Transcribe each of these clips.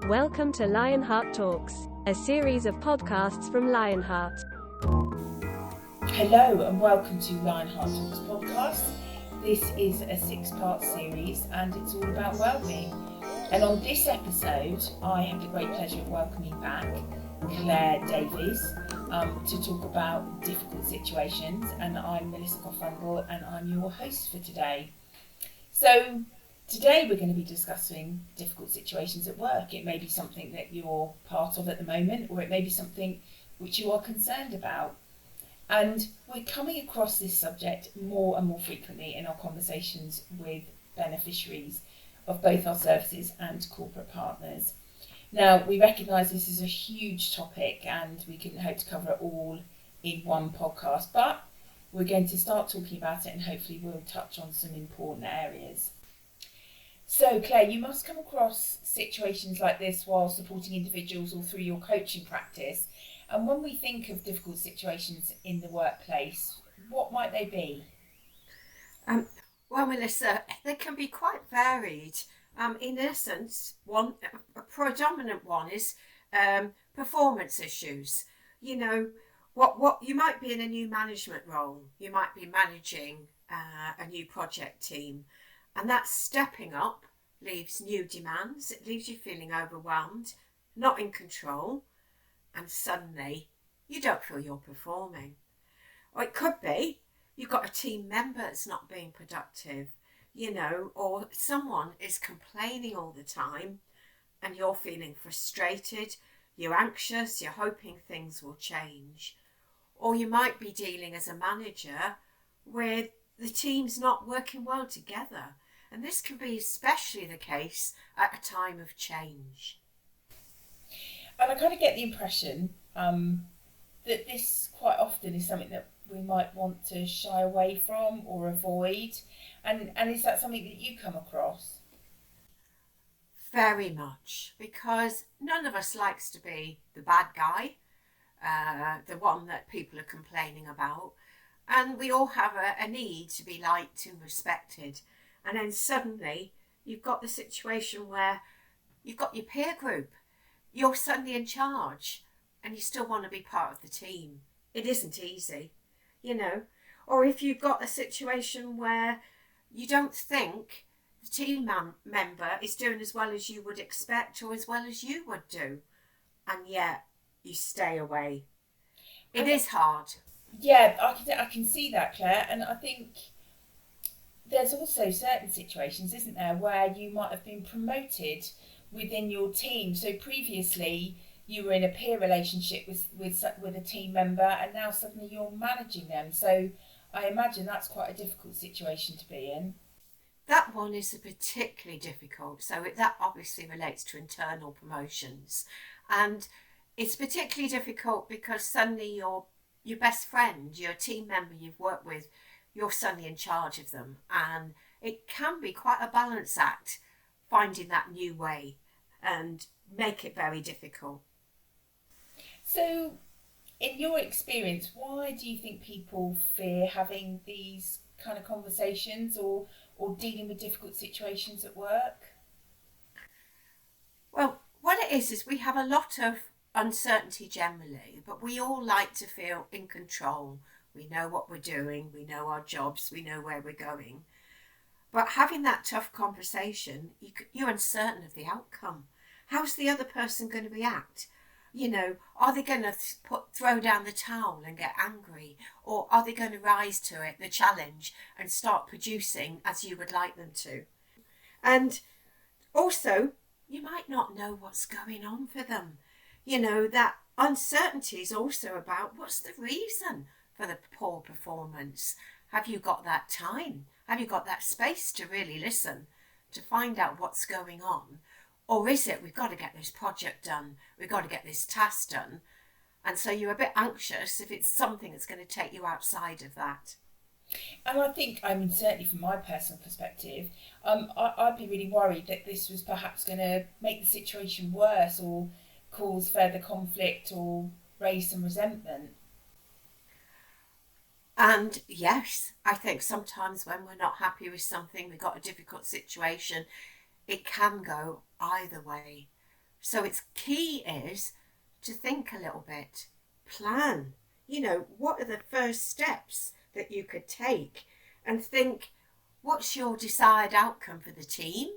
Welcome to Lionheart Talks, a series of podcasts from Lionheart. Hello and welcome to Lionheart Talks podcast. This is a 6-part series and it's all about wellbeing. And on this episode, I have the great pleasure of welcoming back Claire Davies to talk about difficult situations. And I'm Melissa Coffundle and I'm your host for today. So today we're going to be discussing difficult situations at work. It may be something that you're part of at the moment, or it may be something which you are concerned about. And we're coming across this subject more and more frequently in our conversations with beneficiaries of both our services and corporate partners. Now, we recognise this is a huge topic and we couldn't hope to cover it all in one podcast, but we're going to start talking about it and hopefully we'll touch on some important areas. So, Claire, you must come across situations like this while supporting individuals or through your coaching practice. And when we think of difficult situations in the workplace, what might they be? Well, Melissa, they can be quite varied. In essence, a predominant one is performance issues. You know, what you might be in a new management role. You might be managing a new project team, and that stepping up leaves new demands. It leaves you feeling overwhelmed, not in control, and suddenly you don't feel you're performing. Or it could be you've got a team member that's not being productive, you know, or someone is complaining all the time and you're feeling frustrated, you're anxious, you're hoping things will change. Or you might be dealing as a manager where the team's not working well together. And this can be especially the case at a time of change. And I kind of get the impression that this quite often is something that we might want to shy away from or avoid. And is that something that you come across? Very much, because none of us likes to be the bad guy, the one that people are complaining about. And we all have a need to be liked and respected. And then suddenly you've got the situation where you've got your peer group. You're suddenly in charge and you still want to be part of the team. It isn't easy, you know. Or if you've got a situation where you don't think the team member is doing as well as you would expect or as well as you would do, and yet you stay away. It is hard. Yeah, I can see that, Claire. And I think there's also certain situations, isn't there, where you might have been promoted within your team. So previously you were in a peer relationship with a team member and now suddenly you're managing them. So I imagine that's quite a difficult situation to be in. That one is particularly difficult. So that obviously relates to internal promotions. And it's particularly difficult because suddenly your best friend, your team member you've worked with, you're suddenly in charge of them. And it can be quite a balance act, finding that new way, and make it very difficult. So, in your experience, why do you think people fear having these kind of conversations or dealing with difficult situations at work? Well, what it is we have a lot of uncertainty generally, but we all like to feel in control. We know what we're doing, we know our jobs, we know where we're going. But having that tough conversation, you're uncertain of the outcome. How's the other person going to react? You know, are they going to throw down the towel and get angry? Or are they going to rise to it, the challenge, and start producing as you would like them to? And also, you might not know what's going on for them. You know, that uncertainty is also about what's the reason for the poor performance. Have you got that time? Have you got that space to really listen, to find out what's going on? Or is it, we've got to get this project done, we've got to get this task done, and so you're a bit anxious if it's something that's going to take you outside of that? And I think, certainly from my personal perspective, I'd be really worried that this was perhaps going to make the situation worse or cause further conflict or raise some resentment. And yes, I think sometimes when we're not happy with something, we've got a difficult situation, it can go either way. So it's key is to think a little bit, plan, what are the first steps that you could take, and think, what's your desired outcome for the team,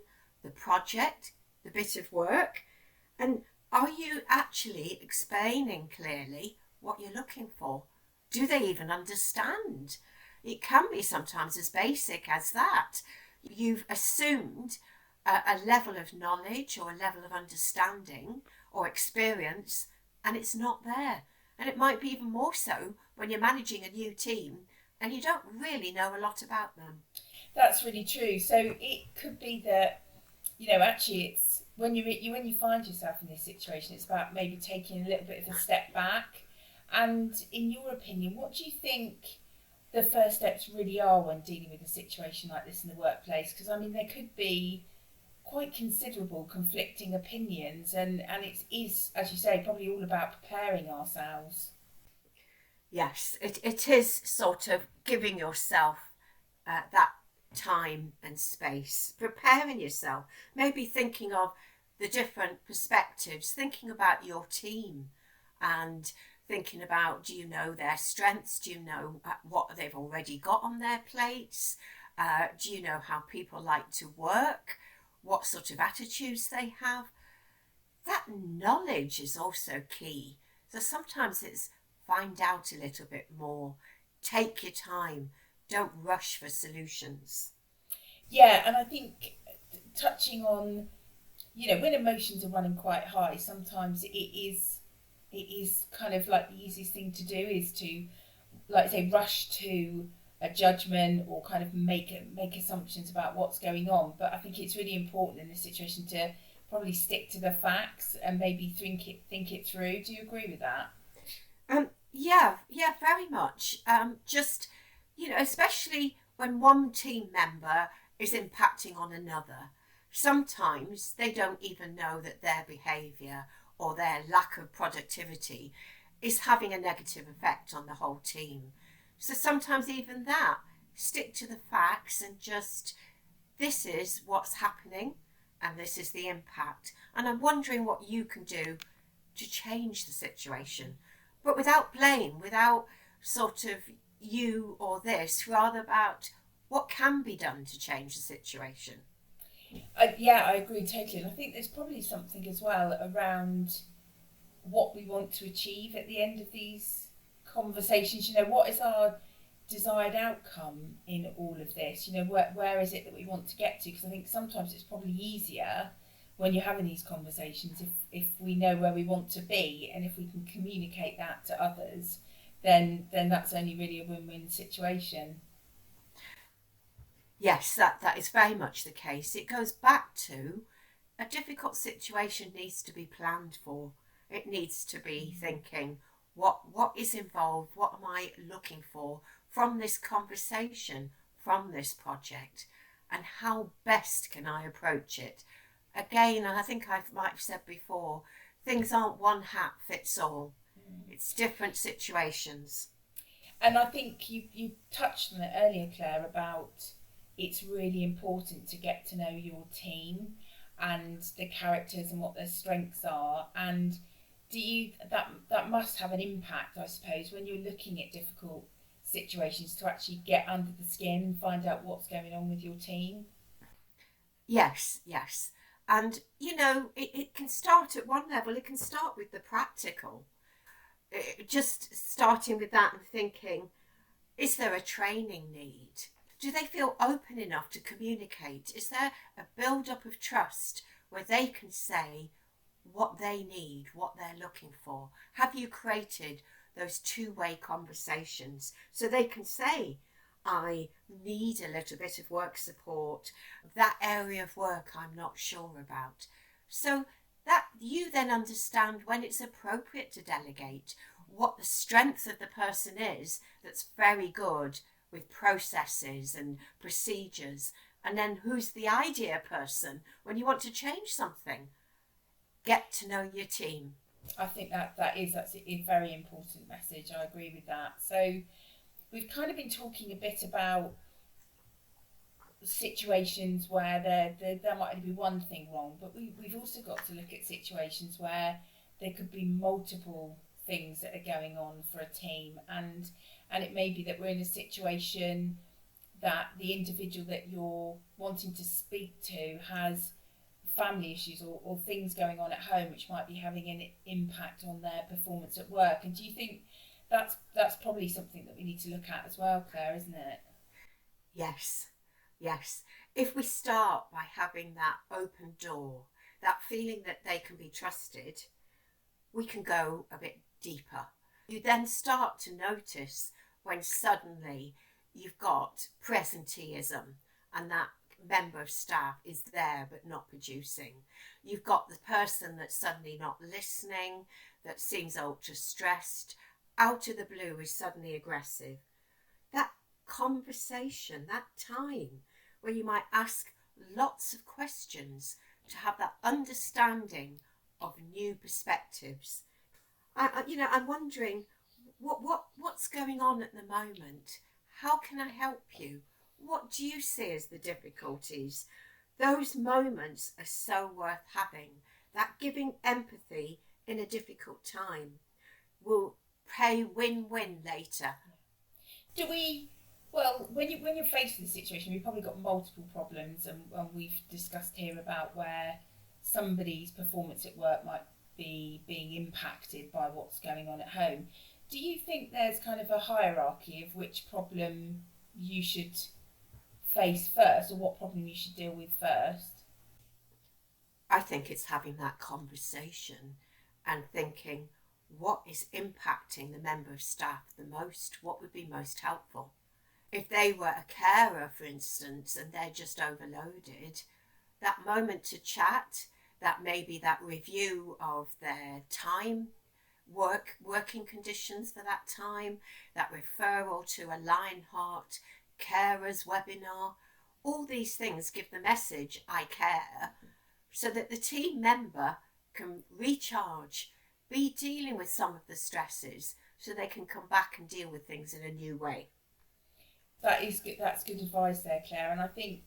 the project, the bit of work, and are you actually explaining clearly what you're looking for? Do they even understand? It can be sometimes as basic as that. You've assumed a level of knowledge or a level of understanding or experience, and it's not there. And it might be even more so when you're managing a new team and you don't really know a lot about them. That's really true. So it could be that, actually it's when you find yourself in this situation, it's about maybe taking a little bit of a step back. And in your opinion, what do you think the first steps really are when dealing with a situation like this in the workplace? Because there could be quite considerable conflicting opinions, and it is, as you say, probably all about preparing ourselves. Yes, it is sort of giving yourself that time and space, preparing yourself, maybe thinking of the different perspectives, thinking about your team and thinking about, do you know their strengths? Do you know what they've already got on their plates? Do you know how people like to work? What sort of attitudes they have? That knowledge is also key. So sometimes it's find out a little bit more. Take your time. Don't rush for solutions. Yeah, and I think touching on, when emotions are running quite high, sometimes it is kind of like the easiest thing to do is to, like say, rush to a judgment or kind of make assumptions about what's going on. But I think it's really important in this situation to probably stick to the facts and maybe think it through. Do you agree with that? Yeah, very much. Especially when one team member is impacting on another. Sometimes they don't even know that their behaviour or their lack of productivity is having a negative effect on the whole team. So sometimes even that, stick to the facts and just, this is what's happening and this is the impact. And I'm wondering what you can do to change the situation, but without blame, without sort of you or this, rather about what can be done to change the situation. I agree totally. And I think there's probably something as well around what we want to achieve at the end of these conversations. What is our desired outcome in all of this? Where is it that we want to get to? Because I think sometimes it's probably easier when you're having these conversations if we know where we want to be, and if we can communicate that to others, then that's only really a win-win situation. Yes, that is very much the case. It goes back to a difficult situation needs to be planned for. It needs to be thinking, what is involved? What am I looking for from this conversation, from this project? And how best can I approach it? Again, and I think I might have said before, things aren't one hat fits all. It's different situations. And I think you touched on it earlier, Claire, about it's really important to get to know your team and the characters and what their strengths are. And that must have an impact, I suppose, when you're looking at difficult situations, to actually get under the skin and find out what's going on with your team. Yes. And, it can start at one level. It can start with the practical. Just starting with that and thinking, is there a training need? Do they feel open enough to communicate? Is there a build-up of trust where they can say what they need, what they're looking for? Have you created those two-way conversations so they can say, I need a little bit of work support, that area of work I'm not sure about. So that you then understand when it's appropriate to delegate, what the strength of the person is that's very good with processes and procedures, and then who's the idea person when you want to change something. Get to know your team. I think that's a very important message. I agree with that. So we've kind of been talking a bit about situations where there might only be one thing wrong, but we've also got to look at situations where there could be multiple things that are going on for a team, and it may be that we're in a situation that the individual that you're wanting to speak to has family issues or things going on at home which might be having an impact on their performance at work. And do you think that's probably something that we need to look at as well, Claire, isn't it? Yes, yes. If we start by having that open door, that feeling that they can be trusted, we can go a bit deeper. You then start to notice when suddenly you've got presenteeism and that member of staff is there but not producing. You've got the person that's suddenly not listening, that seems ultra stressed, out of the blue is suddenly aggressive. That conversation, that time where you might ask lots of questions to have that understanding of new perspectives. I'm wondering what's going on at the moment. How can I help you? What do you see as the difficulties? Those moments are so worth having. That giving empathy in a difficult time will pay win-win later. Well, when you're faced with a situation, we've probably got multiple problems, and we've discussed here about where somebody's performance at work might be being impacted by what's going on at home. Do you think there's kind of a hierarchy of which problem you should face first, or what problem you should deal with first? I think it's having that conversation and thinking, what is impacting the member of staff the most? What would be most helpful? If they were a carer, for instance, and they're just overloaded, that moment to chat, that maybe that review of their time, working conditions for that time, that referral to a Lionheart carers webinar, all these things give the message, I care, so that the team member can recharge, be dealing with some of the stresses, so they can come back and deal with things in a new way. That is good. That's good advice there, Claire. And I think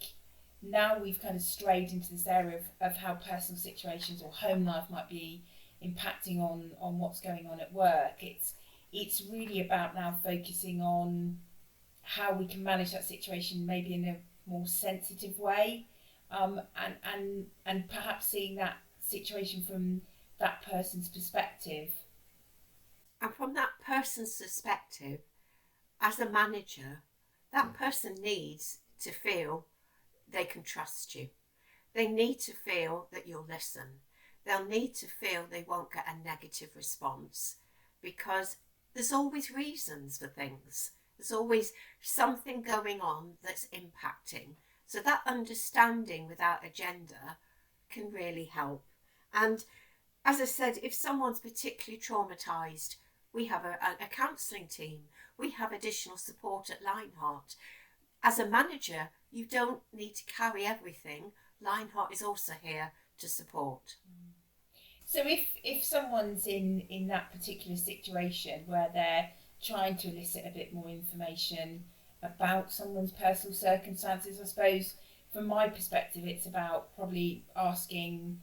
now we've kind of strayed into this area of how personal situations or home life might be impacting on what's going on at work. It's really about now focusing on how we can manage that situation maybe in a more sensitive way, and perhaps seeing that situation from that person's perspective. And from that person's perspective, as a manager, that person needs to feel they can trust you. They need to feel that you'll listen. They'll need to feel they won't get a negative response, because there's always reasons for things. There's always something going on that's impacting. So that understanding without agenda can really help. And as I said, if someone's particularly traumatised, we have a counselling team. We have additional support at Lionheart. As a manager, you don't need to carry everything. Lionheart is also here to support. So if someone's in that particular situation where they're trying to elicit a bit more information about someone's personal circumstances, I suppose from my perspective it's about probably asking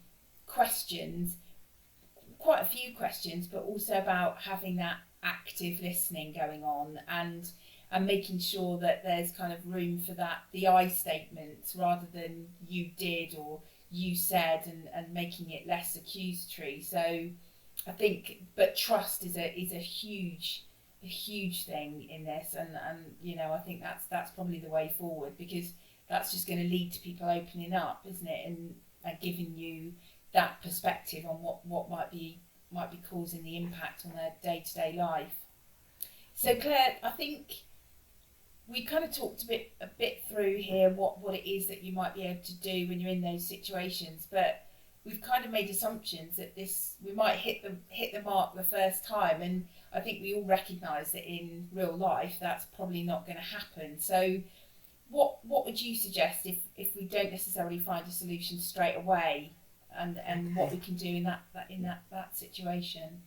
questions, quite a few questions, but also about having that active listening going on and making sure that there's kind of room for that, the I statements rather than you did or you said, and making it less accusatory. So I think, but trust is a huge thing in this, and I think that's probably the way forward, because that's just going to lead to people opening up, isn't it, and giving you that perspective on what might be causing the impact on their day-to-day life. So Claire, I think we kind of talked a bit through here what it is that you might be able to do when you're in those situations, but we've kind of made assumptions that we might hit the mark the first time, and I think we all recognise that in real life that's probably not going to happen. So what would you suggest if we don't necessarily find a solution straight away, and what we can do in that situation?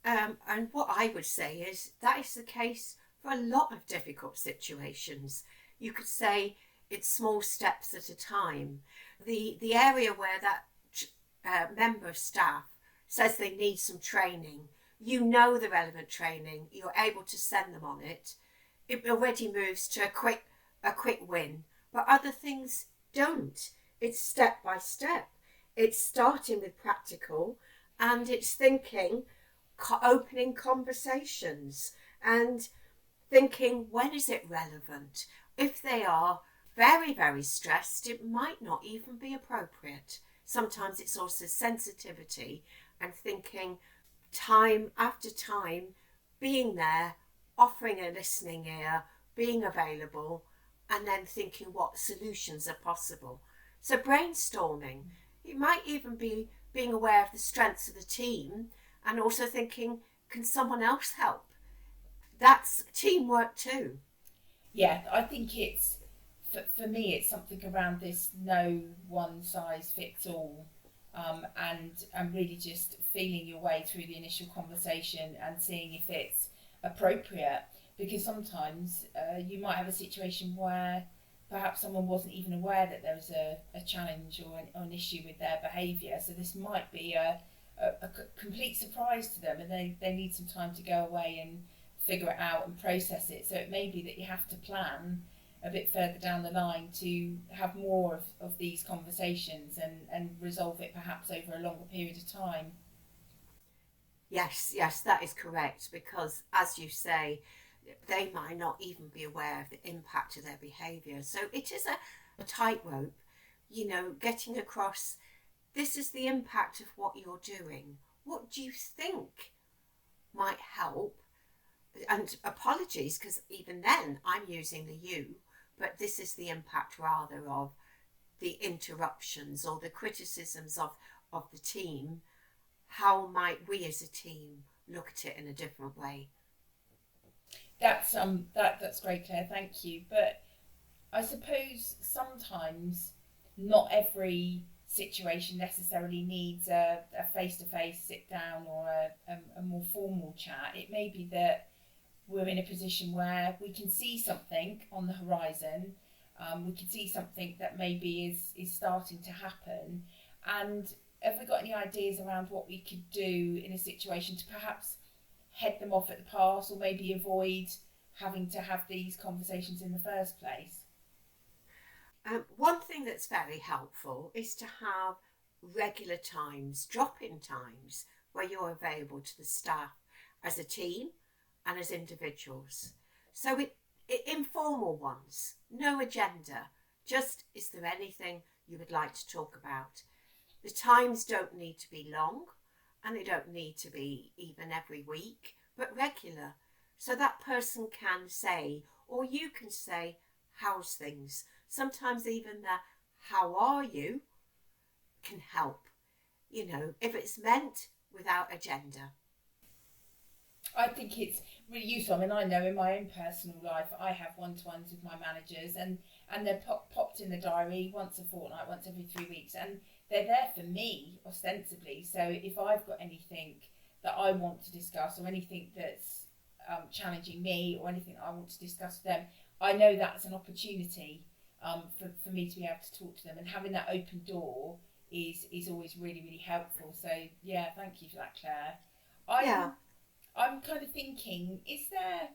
And what I would say is that is the case for a lot of difficult situations. You could say it's small steps at a time. The area where that member of staff says they need some training, you know the relevant training, you're able to send them on it. It already moves to a quick win. But other things don't. It's step by step. It's starting with practical, and it's thinking, opening conversations and thinking, when is it relevant? If they are very, very stressed, it might not even be appropriate. Sometimes it's also sensitivity and thinking, time after time, being there, offering a listening ear, being available, and then thinking what solutions are possible. So brainstorming, it might even be being aware of the strengths of the team and also thinking, can someone else help? That's teamwork too. Yeah, I think it's, for me, it's something around this no one size fits all, and really just feeling your way through the initial conversation and seeing if it's appropriate. Because sometimes you might have a situation where perhaps someone wasn't even aware that there was a challenge or an issue with their behaviour. So this might be a complete surprise to them, and they need some time to go away and figure it out and process it. So it may be that you have to plan a bit further down the line to have more of these conversations and resolve it perhaps over a longer period of time. Yes, that is correct, because as you say, they might not even be aware of the impact of their behaviour. So it is a tightrope, getting across, this is the impact of what you're doing. What do you think might help? And apologies, because even then I'm using the you, but this is the impact rather of the interruptions or the criticisms of the team. How might we as a team look at it in a different way? That's great, Claire, thank you. But I suppose sometimes not every situation necessarily needs a face-to-face sit down or a more formal chat. It may be that we're in a position where we can see something on the horizon, we can see something that maybe is starting to happen, and have we got any ideas around what we could do in a situation to perhaps head them off at the pass, or maybe avoid having to have these conversations in the first place? One thing that's very helpful is to have regular times, drop-in times, where you're available to the staff as a team and as individuals. So it informal ones, no agenda, just is there anything you would like to talk about? The times don't need to be long, and they don't need to be even every week, but regular. So that person can say, or you can say, how's things? Sometimes even the how are you can help, if it's meant without agenda. I think it's really useful. I mean, I know in my own personal life, I have one-to-ones with my managers, and they're popped in the diary once a fortnight, once every 3 weeks, and they're there for me, ostensibly. So if I've got anything that I want to discuss, or anything that's challenging me, or anything I want to discuss with them, I know that's an opportunity for me to be able to talk to them, and having that open door is always really, really helpful. So yeah, thank you for that, Claire. I'm kind of thinking, is there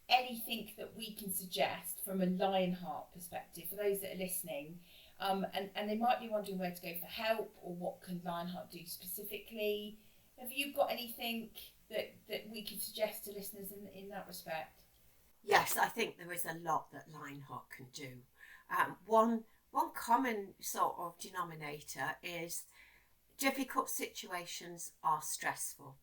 anything that we can suggest from a Lionheart perspective for those that are listening, and they might be wondering where to go for help, or what can Lionheart do specifically? Have you got anything that we could suggest to listeners in that respect? Yes, I think there is a lot that Lionheart can do. One common sort of denominator is difficult situations are stressful.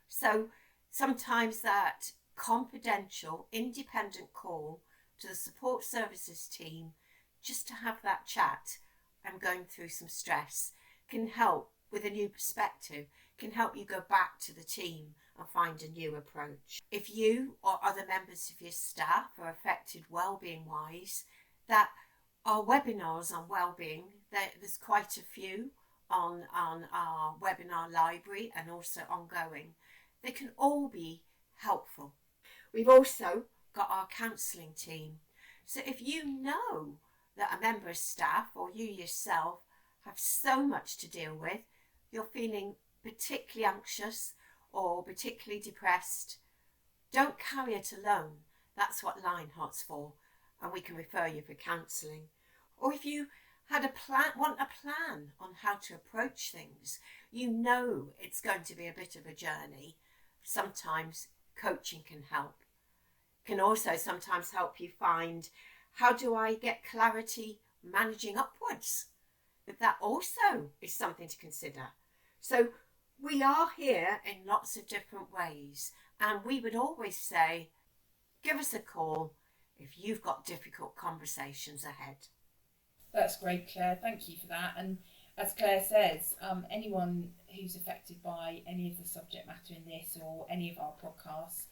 So sometimes that confidential, independent call to the support services team, just to have that chat and going through some stress, can help with a new perspective, can help you go back to the team and find a new approach. If you or other members of your staff are affected wellbeing wise, that our webinars on wellbeing, there's quite a few on our webinar library and also ongoing. They can all be helpful. We've also got our counselling team. So if you know that a member of staff or you yourself have so much to deal with, you're feeling particularly anxious or particularly depressed, don't carry it alone. That's what Lionheart's for, and we can refer you for counselling. Or if you had want a plan on how to approach things, you know it's going to be a bit of a journey. Sometimes coaching can help. Can also sometimes help you find, how do I get clarity managing upwards? But that also is something to consider. So we are here in lots of different ways, and we would always say, give us a call if you've got difficult conversations ahead. That's great, Claire. Thank you for that. And as Claire says, anyone who's affected by any of the subject matter in this or any of our podcasts,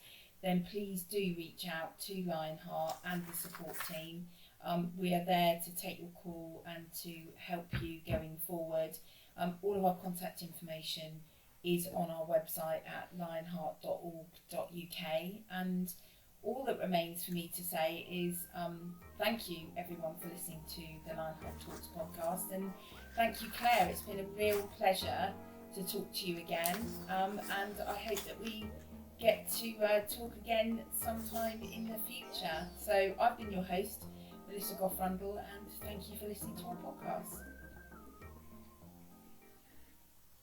then please do reach out to Lionheart and the support team. We are there to take your call and to help you going forward. All of our contact information is on our website at lionheart.org.uk, and all that remains for me to say is thank you everyone for listening to the Lionheart Talks podcast, and thank you, Claire. It's been a real pleasure to talk to you again, and I hope that we get to talk again sometime in the future. So I've been your host, Melissa Goff-Rundle, and thank you for listening to our podcast.